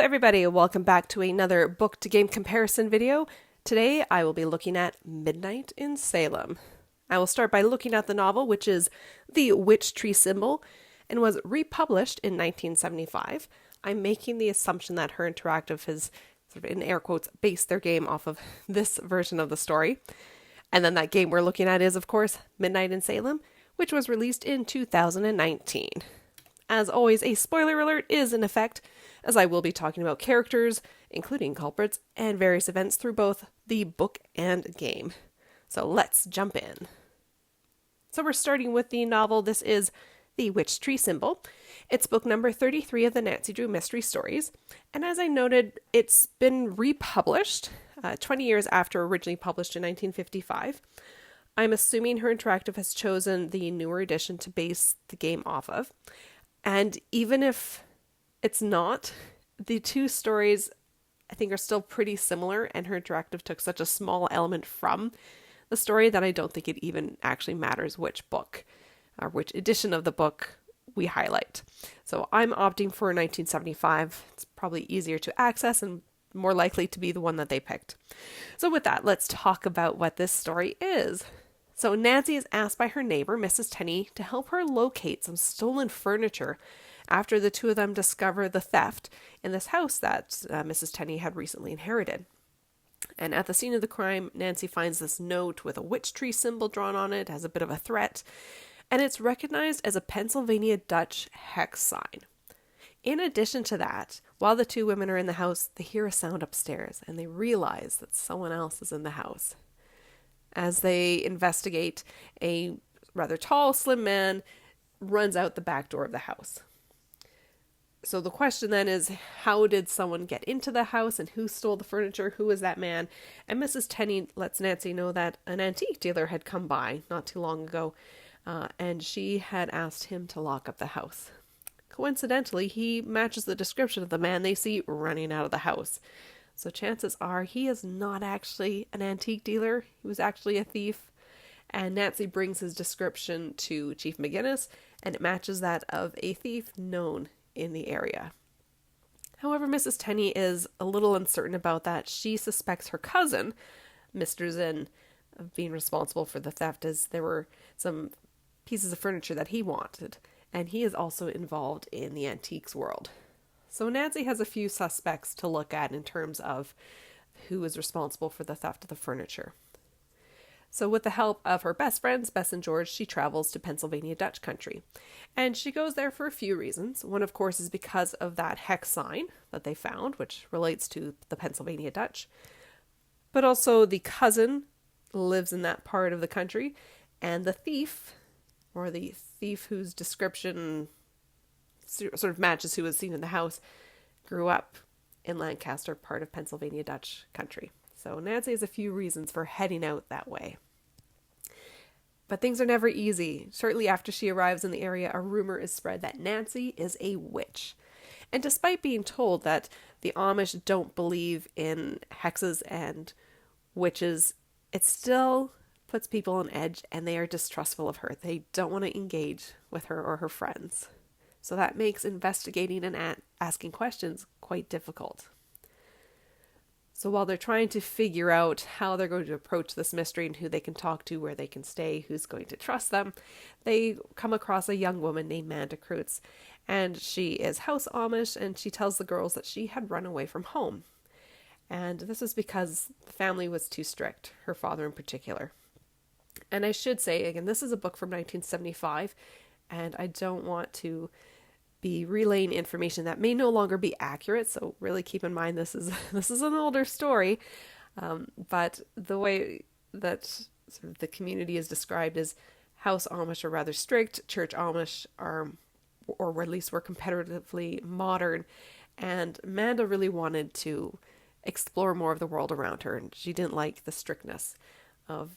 everybody, welcome back to another book to game comparison video. Today I will be looking at Midnight in Salem. I will start by looking at the novel, which is The Witch Tree Symbol, and was republished in 1975. I'm making the assumption that Her Interactive has, sort of in air quotes, based their game off of this version of the story. And then that game we're looking at is, of course, Midnight in Salem, which was released in 2019. As always, a spoiler alert is in effect, as I will be talking about characters, including culprits, and various events through both the book and game. So let's jump in. So we're starting with the novel. This is The Witch Tree Symbol. It's book number 33 of the Nancy Drew Mystery Stories. And as I noted, it's been republished 20 years after originally published in 1955. I'm assuming Her Interactive has chosen the newer edition to base the game off of. And even if it's not, the two stories I think are still pretty similar, and Her Interactive took such a small element from the story that I don't think it even actually matters which book or which edition of the book we highlight. So I'm opting for 1975. It's probably easier to access and more likely to be the one that they picked. So with that, let's talk about what this story is. So Nancy is asked by her neighbor, Mrs. Tenney, to help her locate some stolen furniture after the two of them discover the theft in this house that Mrs. Tenney had recently inherited. And at the scene of the crime, Nancy finds this note with a witch tree symbol drawn on it as a bit of a threat, and it's recognized as a Pennsylvania Dutch hex sign. In addition to that, while the two women are in the house, they hear a sound upstairs, and they realize that someone else is in the house. As they investigate, a rather tall, slim man runs out the back door of the house. So the question then is, how did someone get into the house and who stole the furniture? Who was that man? And Mrs. Tenney lets Nancy know that an antique dealer had come by not too long ago, and she had asked him to lock up the house. Coincidentally, he matches the description of the man they see running out of the house. So chances are he is not actually an antique dealer. He was actually a thief. And Nancy brings his description to Chief McGinnis, and it matches that of a thief known in the area. However, Mrs. Tenney is a little uncertain about that. She suspects her cousin, Mr. Zinn, of being responsible for the theft, as there were some pieces of furniture that he wanted, and he is also involved in the antiques world. So Nancy has a few suspects to look at in terms of who is responsible for the theft of the furniture. So with the help of her best friends, Bess and George, she travels to Pennsylvania Dutch country. And she goes there for a few reasons. One, of course, is because of that hex sign that they found, which relates to the Pennsylvania Dutch. But also the cousin lives in that part of the country, and the thief, or the thief whose description sort of matches who was seen in the house, grew up in Lancaster, part of Pennsylvania Dutch country. So Nancy has a few reasons for heading out that way. But things are never easy. Shortly after she arrives in the area, a rumor is spread that Nancy is a witch. And despite being told that the Amish don't believe in hexes and witches, it still puts people on edge, and they are distrustful of her. They don't want to engage with her or her friends. So that makes investigating and asking questions quite difficult. So while they're trying to figure out how they're going to approach this mystery and who they can talk to, where they can stay, who's going to trust them, they come across a young woman named Manda Kreutz, and she is house Amish, and she tells the girls that she had run away from home. And this is because the family was too strict, her father in particular. And I should say, again, this is a book from 1975, and I don't want to be relaying information that may no longer be accurate, so really keep in mind this is an older story, but the way that sort of the community is described is house Amish are rather strict, church Amish are, or at least were comparatively modern, and Manda really wanted to explore more of the world around her, and she didn't like the strictness of,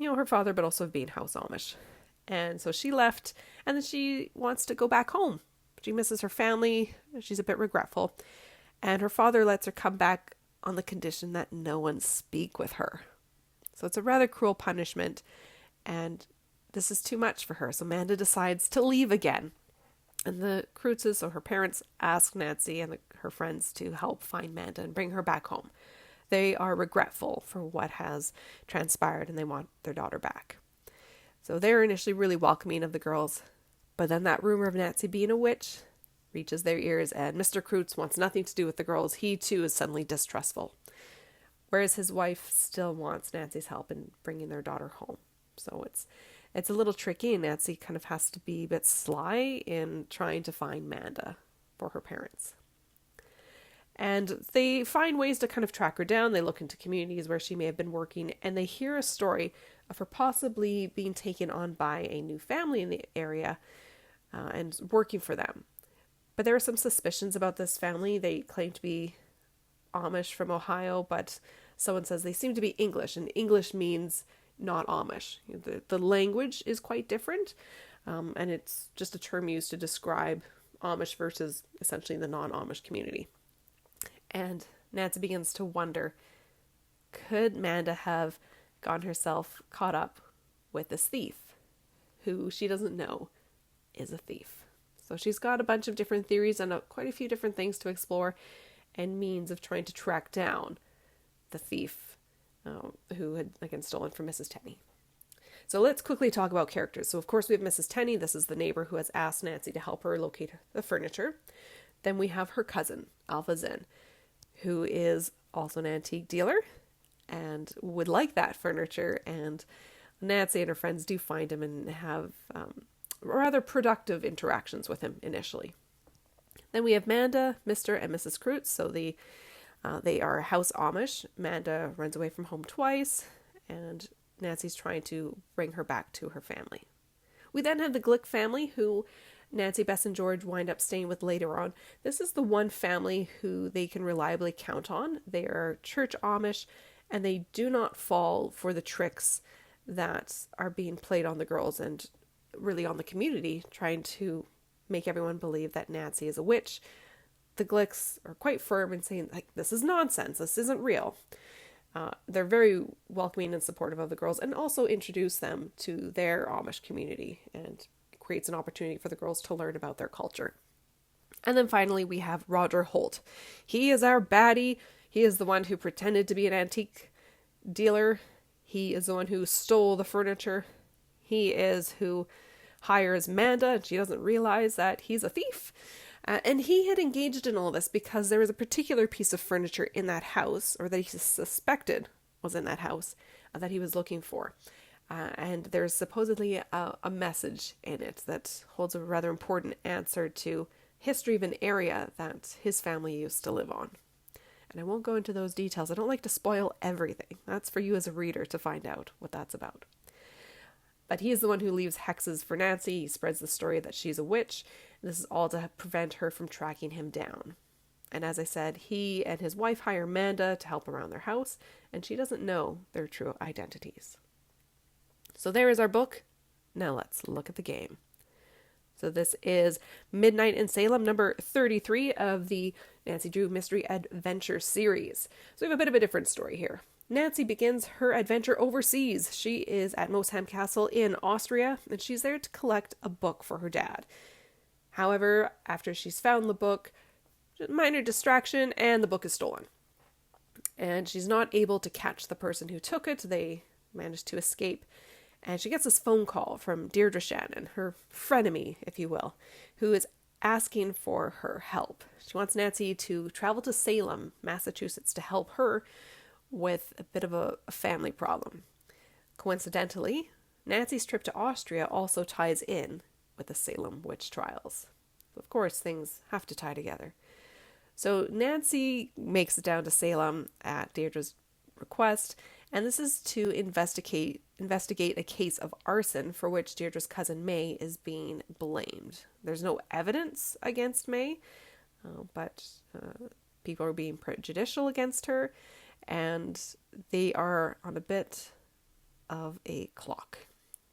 her father, but also of being house Amish. And so she left, and then she wants to go back home. She misses her family. She's a bit regretful. And her father lets her come back on the condition that no one speak with her. So it's a rather cruel punishment. And this is too much for her. So Amanda decides to leave again. And the Kreutzes, so her parents, ask Nancy and her friends to help find Manda and bring her back home. They are regretful for what has transpired and they want their daughter back. So they're initially really welcoming of the girls, but then that rumor of Nancy being a witch reaches their ears, and Mr. Kreutz wants nothing to do with the girls. He too is suddenly distrustful, whereas his wife still wants Nancy's help in bringing their daughter home. So it's a little tricky, and Nancy kind of has to be a bit sly in trying to find Manda for her parents. And they find ways to kind of track her down. They look into communities where she may have been working, and they hear a story of her possibly being taken on by a new family in the area and working for them. But there are some suspicions about this family. They claim to be Amish from Ohio, but someone says they seem to be English, and English means not Amish. The language is quite different, and it's just a term used to describe Amish versus essentially the non-Amish community. And Nancy begins to wonder, could Manda have gotten herself caught up with this thief, who she doesn't know is a thief? So she's got a bunch of different theories and quite a few different things to explore and means of trying to track down the thief who had, again, stolen from Mrs. Tenney. So let's quickly talk about characters. So of course we have Mrs. Tenney. This is the neighbor who has asked Nancy to help her locate the furniture. Then we have her cousin, Alpha Zinn, who is also an antique dealer and would like that furniture. And Nancy and her friends do find him and have rather productive interactions with him initially. Then we have Manda, Mr. and Mrs. Kreutz. So they are House Amish. Manda runs away from home twice, and Nancy's trying to bring her back to her family. We then have the Glick family, who Nancy, Bess, and George wind up staying with later on. This is the one family who they can reliably count on. They are church Amish, and they do not fall for the tricks that are being played on the girls and really on the community, trying to make everyone believe that Nancy is a witch. The Glicks are quite firm in saying, like, this is nonsense, this isn't real. They're very welcoming and supportive of the girls, and also introduce them to their Amish community, and creates an opportunity for the girls to learn about their culture. And then finally we have Roger Holt. He is our baddie. He is the one who pretended to be an antique dealer. He is the one who stole the furniture. He is who hires Manda, and she doesn't realize that he's a thief. And he had engaged in all this because there was a particular piece of furniture in that house, or that he suspected was in that house, that he was looking for. And there's supposedly a message in it that holds a rather important answer to history of an area that his family used to live on. And I won't go into those details. I don't like to spoil everything. That's for you as a reader to find out what that's about. But he is the one who leaves hexes for Nancy. He spreads the story that she's a witch. And this is all to prevent her from tracking him down. And as I said, he and his wife hire Manda to help around their house, and she doesn't know their true identities. So there is our book. Now let's look at the game. So this is Midnight in Salem, number 33 of the Nancy Drew Mystery Adventure series. So we have a bit of a different story here. Nancy begins her adventure overseas. She is at Mosheim Castle in Austria, and she's there to collect a book for her dad. However, after she's found the book, minor distraction, and the book is stolen. And she's not able to catch the person who took it. They manage to escape. And she gets this phone call from Deirdre Shannon, her frenemy, if you will, who is asking for her help. She wants Nancy to travel to Salem, Massachusetts, to help her with a bit of a family problem. Coincidentally, Nancy's trip to Austria also ties in with the Salem Witch Trials. Of course, things have to tie together. So Nancy makes it down to Salem at Deirdre's request, and this is to investigate a case of arson for which Deirdre's cousin May is being blamed. There's no evidence against May, but people are being prejudicial against her, and they are on a bit of a clock.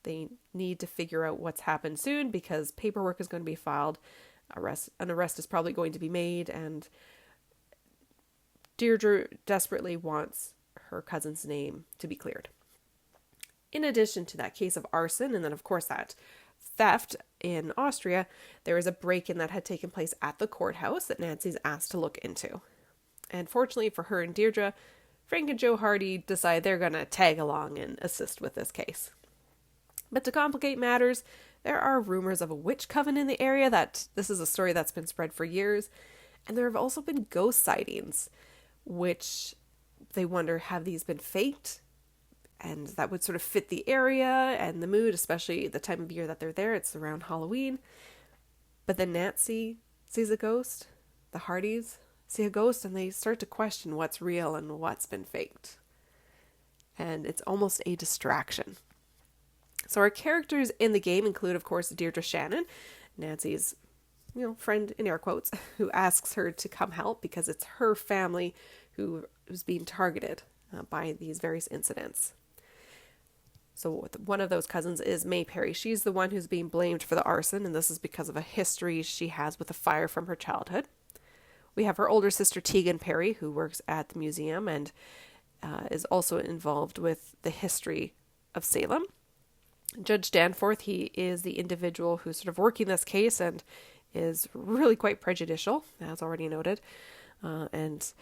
They need to figure out what's happened soon because paperwork is going to be filed, an arrest is probably going to be made, and Deirdre desperately wants her cousin's name to be cleared. In addition to that case of arson, and then of course that theft in Austria, there was a break-in that had taken place at the courthouse that Nancy's asked to look into. And fortunately for her and Deirdre, Frank and Joe Hardy decide they're going to tag along and assist with this case. But to complicate matters, there are rumors of a witch coven in the area. That this is a story that's been spread for years. And there have also been ghost sightings, which they wonder, have these been faked? And that would sort of fit the area and the mood, especially the time of year that they're there. It's around Halloween. But then Nancy sees a ghost. The Hardys see a ghost, and they start to question what's real and what's been faked. And it's almost a distraction. So our characters in the game include, of course, Deirdre Shannon, Nancy's, friend in air quotes, who asks her to come help because it's her family who's being targeted by these various incidents. So one of those cousins is May Perry. She's the one who's being blamed for the arson, and this is because of a history she has with a fire from her childhood. We have her older sister Tegan Perry, who works at the museum and is also involved with the history of Salem. Judge Danforth, he is the individual who's sort of working this case and is really quite prejudicial, as already noted, and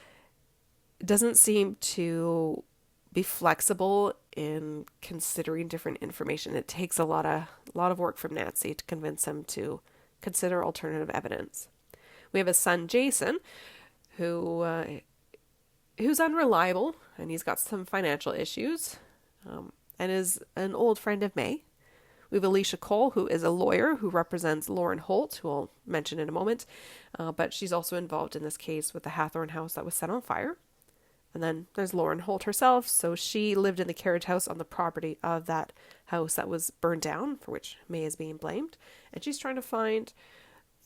doesn't seem to be flexible in considering different information. It takes a lot of work from Nancy to convince him to consider alternative evidence. We have a son, Jason, who's unreliable, and he's got some financial issues, and is an old friend of May. We have Alicia Cole, who is a lawyer who represents Lauren Holt, who I'll mention in a moment, but she's also involved in this case with the Hathorne house that was set on fire. And then there's Lauren Holt herself, so she lived in the carriage house on the property of that house that was burned down, for which May is being blamed, and she's trying to find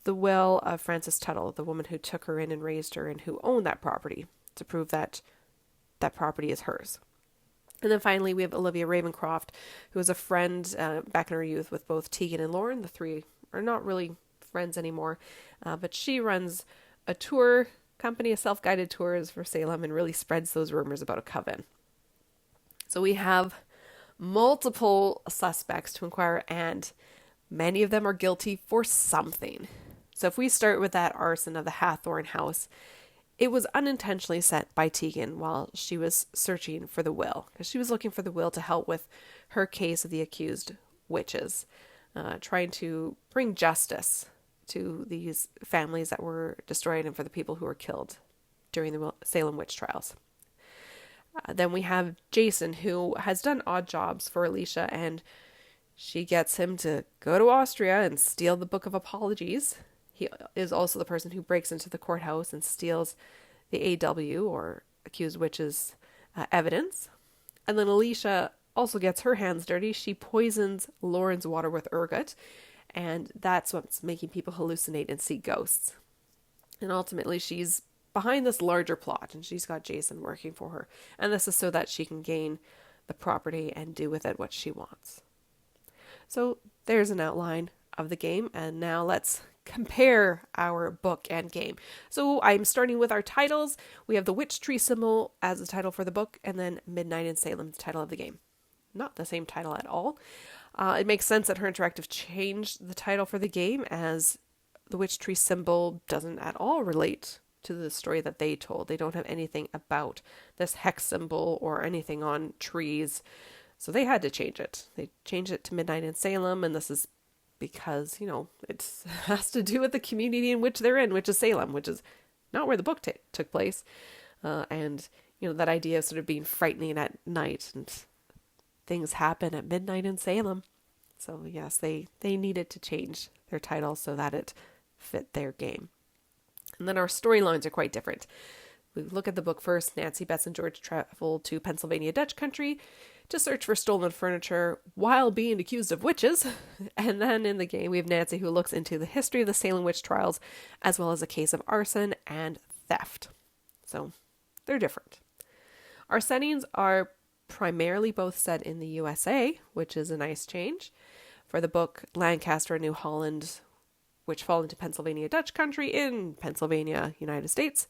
the will of Frances Tuttle, the woman who took her in and raised her and who owned that property, to prove that that property is hers. And then finally, we have Olivia Ravencroft, who is a friend back in her youth with both Tegan and Lauren. The three are not really friends anymore, but she runs a tour company, a self-guided tours for Salem, and really spreads those rumors about a coven. So we have multiple suspects to inquire, and many of them are guilty for something. So if we start with that arson of the Hathorne house, it was unintentionally set by Tegan while she was searching for the will, because she was looking for the will to help with her case of the accused witches, trying to bring justice to these families that were destroyed and for the people who were killed during the Salem Witch Trials. Then we have Jason, who has done odd jobs for Alicia, and she gets him to go to Austria and steal the Book of Apologies. He is also the person who breaks into the courthouse and steals the AW, or accused witches, evidence. And then Alicia also gets her hands dirty. She poisons Lauren's water with ergot, and that's what's making people hallucinate and see ghosts. And ultimately, she's behind this larger plot, and she's got Jason working for her. And this is so that she can gain the property and do with it what she wants. So there's an outline of the game, and now let's compare our book and game. So I'm starting with our titles. We have the witch tree symbol as the title for the book, and then Midnight in Salem, the title of the game. Not the same title at all. It makes sense that Her Interactive changed the title for the game, as the witch tree symbol doesn't at all relate to the story that they told. They don't have anything about this hex symbol or anything on trees, so they had to change it. They changed it to Midnight in Salem, and this is because, it has to do with the community in which they're in, which is Salem, which is not where the book took place. And, that idea of sort of being frightening at night, and things happen at midnight in Salem. So yes, they needed to change their title so that it fit their game. And then our storylines are quite different. We look at the book first. Nancy, Bess, and George travel to Pennsylvania Dutch country to search for stolen furniture while being accused of witches. And then in the game, we have Nancy, who looks into the history of the Salem Witch Trials, as well as a case of arson and theft. So they're different. Our settings are primarily both set in the USA, which is a nice change. For the book, Lancaster and New Holland, which fall into Pennsylvania Dutch country in Pennsylvania, United States,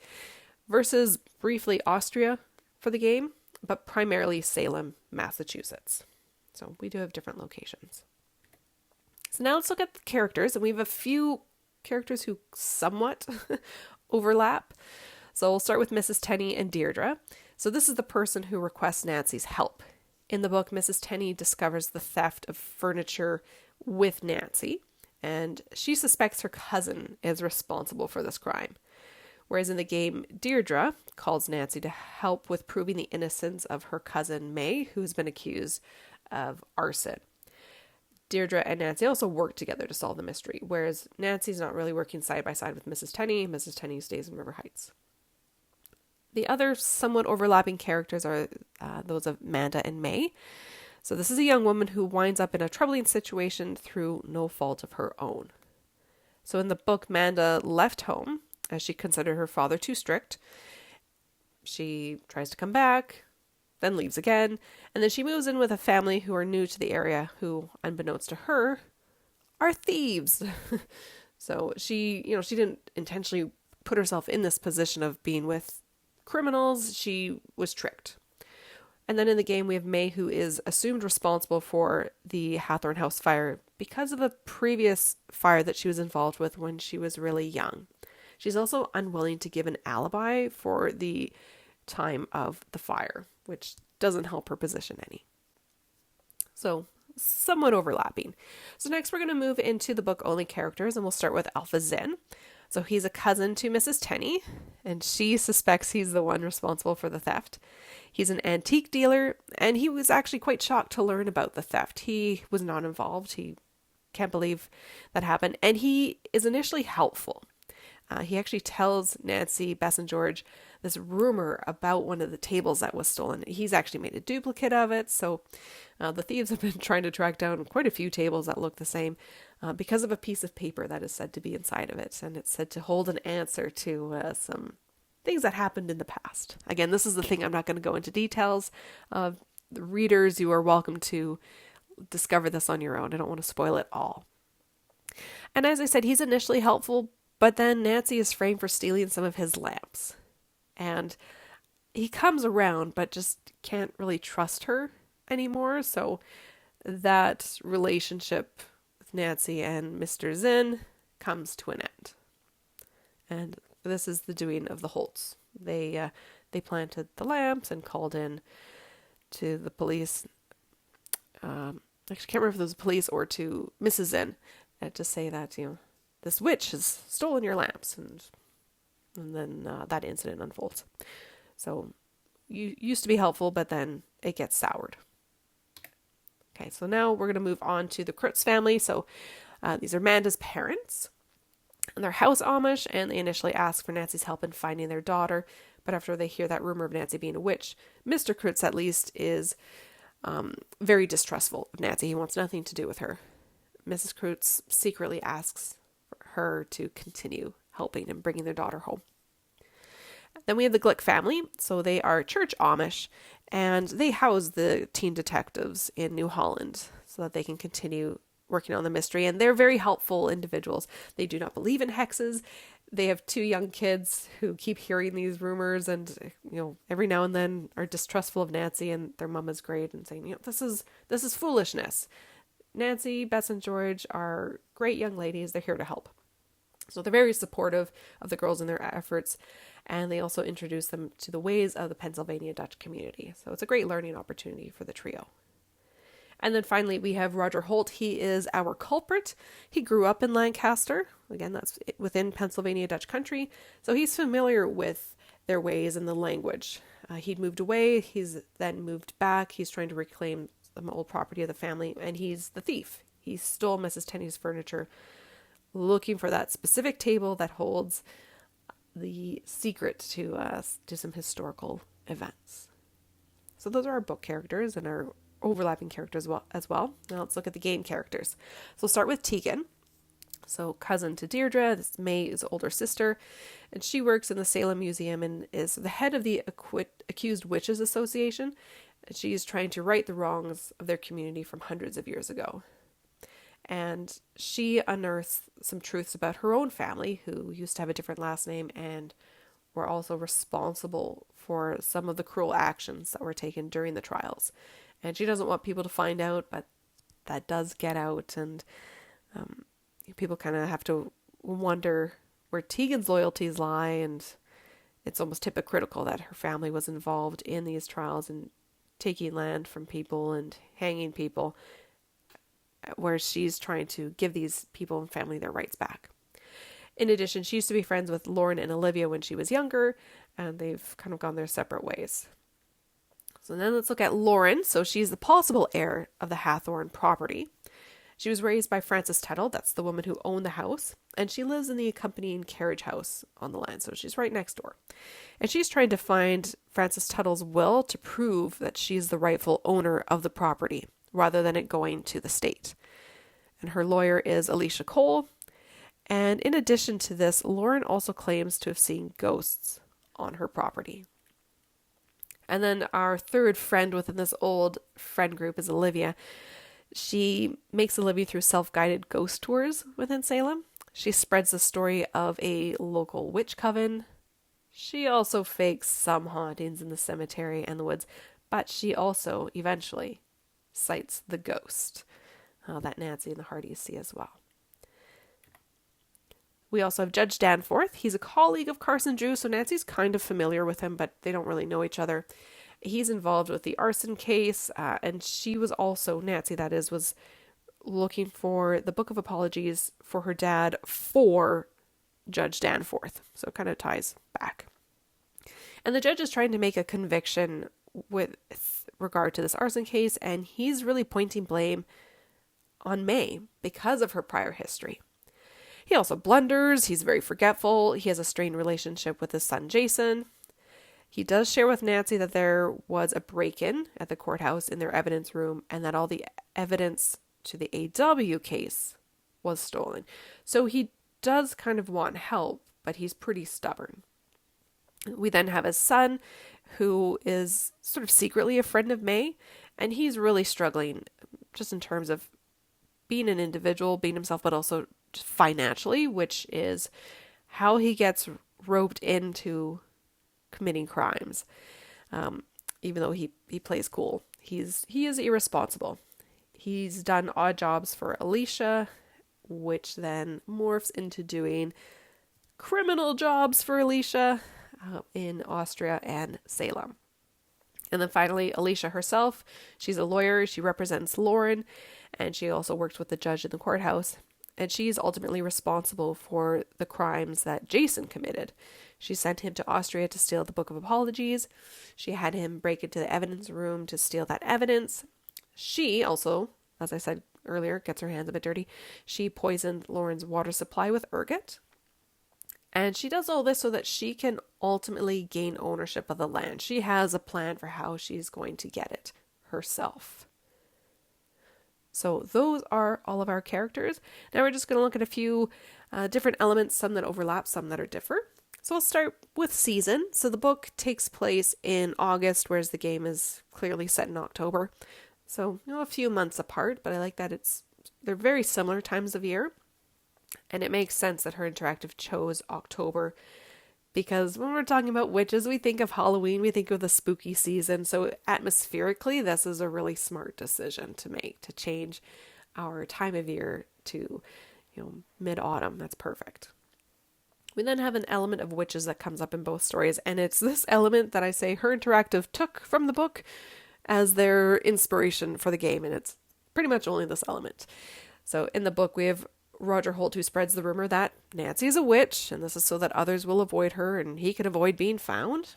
versus briefly Austria for the game, but primarily Salem, Massachusetts. So we do have different locations. So now let's look at the characters, and we have a few characters who somewhat overlap. So we'll start with Mrs. Tenney and Deirdre. So this is the person who requests Nancy's help. In the book, Mrs. Tenney discovers the theft of furniture with Nancy, and she suspects her cousin is responsible for this crime. Whereas in the game, Deirdre calls Nancy to help with proving the innocence of her cousin May, who's been accused of arson. Deirdre and Nancy also work together to solve the mystery, whereas Nancy's not really working side by side with Mrs. Tenney. Mrs. Tenney stays in River Heights. The other somewhat overlapping characters are those of Manda and May. So this is a young woman who winds up in a troubling situation through no fault of her own. So in the book, Manda left home as she considered her father too strict. She tries to come back, then leaves again, and then she moves in with a family who are new to the area, who, unbeknownst to her, are thieves. So she didn't intentionally put herself in this position of being with criminals. She was tricked. And then in the game, we have May, who is assumed responsible for the Hathorne House fire because of a previous fire that she was involved with when she was really young. She's also unwilling to give an alibi for the time of the fire, which doesn't help her position any. So, somewhat overlapping. So next we're going to move into the book-only characters, and we'll start with Alpha Zinn. So he's a cousin to Mrs. Tenney, and she suspects he's the one responsible for the theft. He's an antique dealer, and he was actually quite shocked to learn about the theft. He was not involved. He can't believe that happened, and he is initially helpful. He actually tells Nancy, Bess, and George this rumor about one of the tables that was stolen. He's actually made a duplicate of it, so the thieves have been trying to track down quite a few tables that look the same because of a piece of paper that is said to be inside of it, and it's said to hold an answer to some things that happened in the past. Again, this is the thing, I'm not going to go into details. The readers, you are welcome to discover this on your own. I don't want to spoil it all. And as I said, he's initially helpful, but then Nancy is framed for stealing some of his lamps. And he comes around, but just can't really trust her anymore. So that relationship with Nancy and Mr. Zinn comes to an end. And this is the doing of the Holts. They planted the lamps and called in to the police. Actually, I can't remember if it was the police or to Mrs. Zinn to say that, this witch has stolen your lamps, and then that incident unfolds. So you used to be helpful, but then it gets soured. Okay, so now we're going to move on to the Krutz family. So these are Manda's parents, and they're house Amish, and they initially ask for Nancy's help in finding their daughter, but after they hear that rumor of Nancy being a witch, Mr. Krutz at least is very distrustful of Nancy. He wants nothing to do with her. Mrs. Krutz secretly asks her to continue helping and bringing their daughter home. Then we have the Glick family. So they are church Amish, and they house the teen detectives in New Holland so that they can continue working on the mystery. And they're very helpful individuals. They do not believe in hexes. They have 2 young kids who keep hearing these rumors and, every now and then are distrustful of Nancy, and their mom is great and saying, this is foolishness. Nancy, Bess, and George are great young ladies. They're here to help. So they're very supportive of the girls in their efforts, and they also introduce them to the ways of the Pennsylvania Dutch community. So it's a great learning opportunity for the trio. And then finally, we have Roger Holt. He is our culprit. He grew up in Lancaster. Again, that's within Pennsylvania Dutch country. So he's familiar with their ways and the language. He'd moved away. He's then moved back. He's trying to reclaim some old property of the family, and he's the thief. He stole Mrs. Tenney's furniture, looking for that specific table that holds the secret to some historical events. So those are our book characters and our overlapping characters as well. Now let's look at the game characters. So we'll start with Tegan. So cousin to Deirdre, this May's older sister, and she works in the Salem Museum and is the head of the Accused Witches Association. And she's trying to right the wrongs of their community from hundreds of years ago. And she unearths some truths about her own family, who used to have a different last name and were also responsible for some of the cruel actions that were taken during the trials. And she doesn't want people to find out, but that does get out, and People kind of have to wonder where Tegan's loyalties lie, and it's almost hypocritical that her family was involved in these trials and taking land from people and hanging people, where she's trying to give these people and family their rights back. In addition, she used to be friends with Lauren and Olivia when she was younger, and they've kind of gone their separate ways. So then let's look at Lauren. So she's the possible heir of the Hathorn property. She was raised by Frances Tuttle, that's the woman who owned the house, and she lives in the accompanying carriage house on the land, so she's right next door. And she's trying to find Frances Tuttle's will to prove that she's the rightful owner of the property, rather than it going to the state. And her lawyer is Alicia Cole. And in addition to this, Lauren also claims to have seen ghosts on her property. And then our third friend within this old friend group is Olivia. She makes a living through self-guided ghost tours within Salem. She spreads the story of a local witch coven. She also fakes some hauntings in the cemetery and the woods, but she also eventually sights the ghost that Nancy and the Hardys see as well. We also have Judge Danforth. He's a colleague of Carson Drew, so Nancy's kind of familiar with him, but they don't really know each other. He's involved with the arson case, and she was also, Nancy that is, was looking for the Book of Apologies for her dad for Judge Danforth. So it kind of ties back. And the judge is trying to make a conviction with regard to this arson case, and he's really pointing blame on May because of her prior history. He also blunders, he's very forgetful, he has a strained relationship with his son Jason. He does share with Nancy that there was a break-in at the courthouse in their evidence room and that all the evidence to the AW case was stolen. So he does kind of want help, but he's pretty stubborn. We then have his son, who is sort of secretly a friend of May, and he's really struggling just in terms of being an individual, being himself, but also just financially, which is how he gets roped into committing crimes. Even though he plays cool, he is irresponsible. He's done odd jobs for Alicia, which then morphs into doing criminal jobs for Alicia in Austria and Salem. And then finally, Alicia herself, she's a lawyer, she represents Lauren, and she also works with the judge in the courthouse. And she's ultimately responsible for the crimes that Jason committed. She sent him to Austria to steal the Book of Apologies. She had him break into the evidence room to steal that evidence. She also, as I said earlier, gets her hands a bit dirty. She poisoned Lauren's water supply with ergot. And she does all this so that she can ultimately gain ownership of the land. She has a plan for how she's going to get it herself. So those are all of our characters. Now we're just going to look at a few different elements, some that overlap, some that are different. So we'll start with season. So the book takes place in August, whereas the game is clearly set in October. So, a few months apart, but I like that they're very similar times of year. And it makes sense that Her Interactive chose October, because when we're talking about witches, we think of Halloween, we think of the spooky season. So atmospherically, this is a really smart decision to make, to change our time of year to, mid-autumn. That's perfect. We then have an element of witches that comes up in both stories, and it's this element that I say Her Interactive took from the book as their inspiration for the game, and it's pretty much only this element. So in the book, we have Roger Holt, who spreads the rumor that Nancy is a witch, and this is so that others will avoid her and he can avoid being found.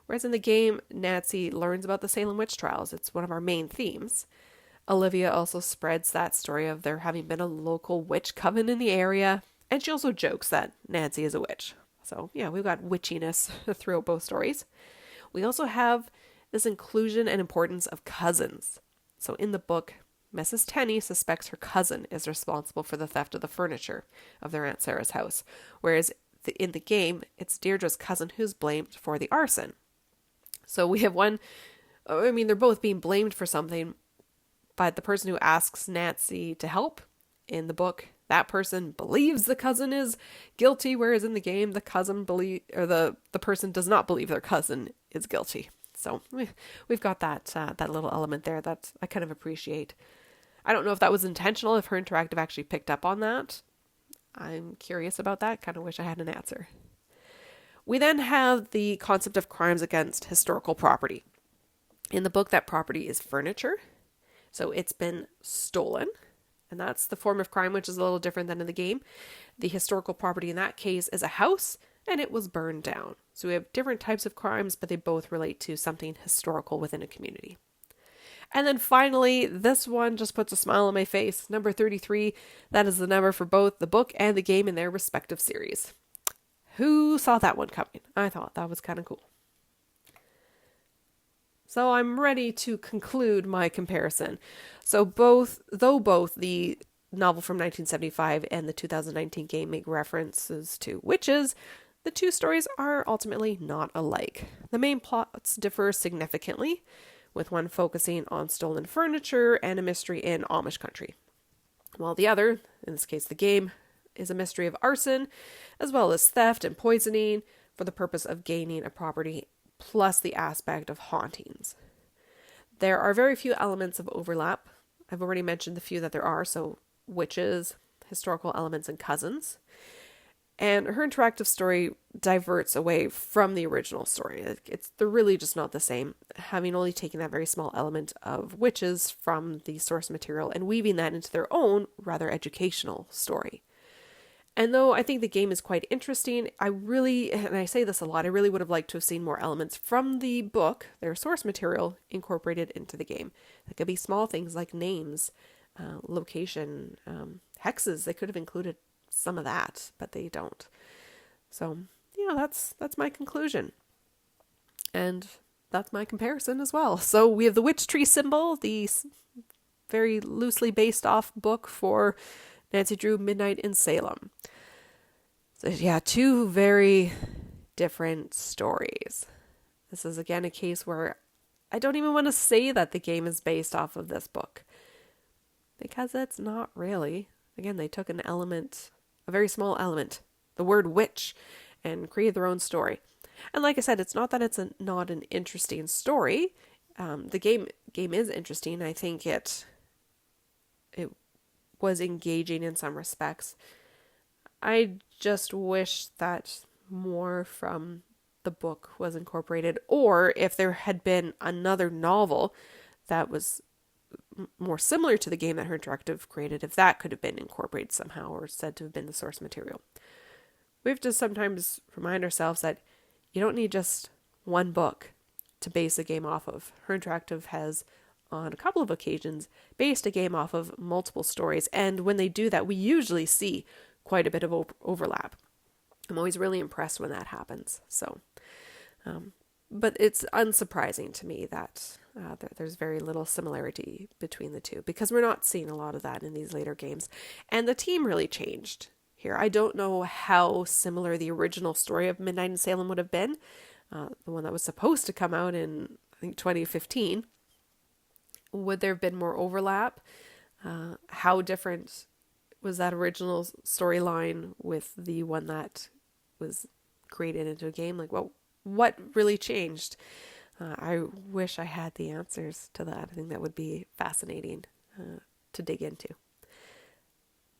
Whereas in the game, Nancy learns about the Salem Witch Trials. It's one of our main themes. Olivia also spreads that story of there having been a local witch coven in the area, and she also jokes that Nancy is a witch. So yeah, we've got witchiness throughout both stories. We also have this inclusion and importance of cousins. So in the book, Mrs. Tenney suspects her cousin is responsible for the theft of the furniture of their Aunt Sarah's house, whereas in the game, it's Deirdre's cousin who's blamed for the arson. So we have they're both being blamed for something, but the person who asks Nancy to help in the book, that person believes the cousin is guilty, whereas in the game, the person does not believe their cousin is guilty. So we've got that little element there that I kind of appreciate. I don't know if that was intentional, if Her Interactive actually picked up on that. I'm curious about that. Kind of wish I had an answer. We then have the concept of crimes against historical property. In the book, that property is furniture. So it's been stolen. And that's the form of crime, which is a little different than in the game. The historical property in that case is a house, and it was burned down. So we have different types of crimes, but they both relate to something historical within a community. And then finally, this one just puts a smile on my face. Number 33, that is the number for both the book and the game in their respective series. Who saw that one coming? I thought that was kind of cool. So I'm ready to conclude my comparison. So both the novel from 1975 and the 2019 game make references to witches, the two stories are ultimately not alike. The main plots differ significantly, with one focusing on stolen furniture and a mystery in Amish country, while the other, in this case the game, is a mystery of arson, as well as theft and poisoning for the purpose of gaining a property, plus the aspect of hauntings. There are very few elements of overlap. I've already mentioned the few that there are, so witches, historical elements, and cousins. And Her Interactive story diverts away from the original story. They're really just not the same, having only taken that very small element of witches from the source material and weaving that into their own rather educational story. And though I think the game is quite interesting, and I say this a lot, I really would have liked to have seen more elements from the book, their source material, incorporated into the game. That could be small things like names, location, hexes. They could have included some of that, but they don't. So, that's my conclusion. And that's my comparison as well. So we have the witch tree symbol, the very loosely based off book for Nancy Drew, Midnight in Salem. So yeah, two very different stories. This is again a case where I don't even want to say that the game is based off of this book, because it's not really. Again, they took an element, a very small element, the word witch, and created their own story. And like I said, it's not that it's not an interesting story. The game is interesting. I think it was engaging in some respects. I just wish that more from the book was incorporated, or if there had been another novel that was more similar to the game that Her Interactive created, if that could have been incorporated somehow or said to have been the source material. We have to sometimes remind ourselves that you don't need just one book to base a game off of. Her Interactive has, on a couple of occasions, based a game off of multiple stories, and when they do that, we usually see quite a bit of overlap. I'm always really impressed when that happens. So, but it's unsurprising to me that there's very little similarity between the two, because we're not seeing a lot of that in these later games. And the team really changed here. I don't know how similar the original story of Midnight in Salem would have been, the one that was supposed to come out in, I think, 2015. Would there have been more overlap? How different was that original storyline with the one that was created into a game? Like, what really changed? I wish I had the answers to that. I think that would be fascinating to dig into.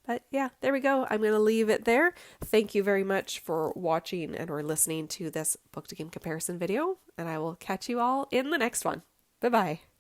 But yeah, there we go. I'm going to leave it there. Thank you very much for watching and or listening to this book to game comparison video, and I will catch you all in the next one. Bye-bye.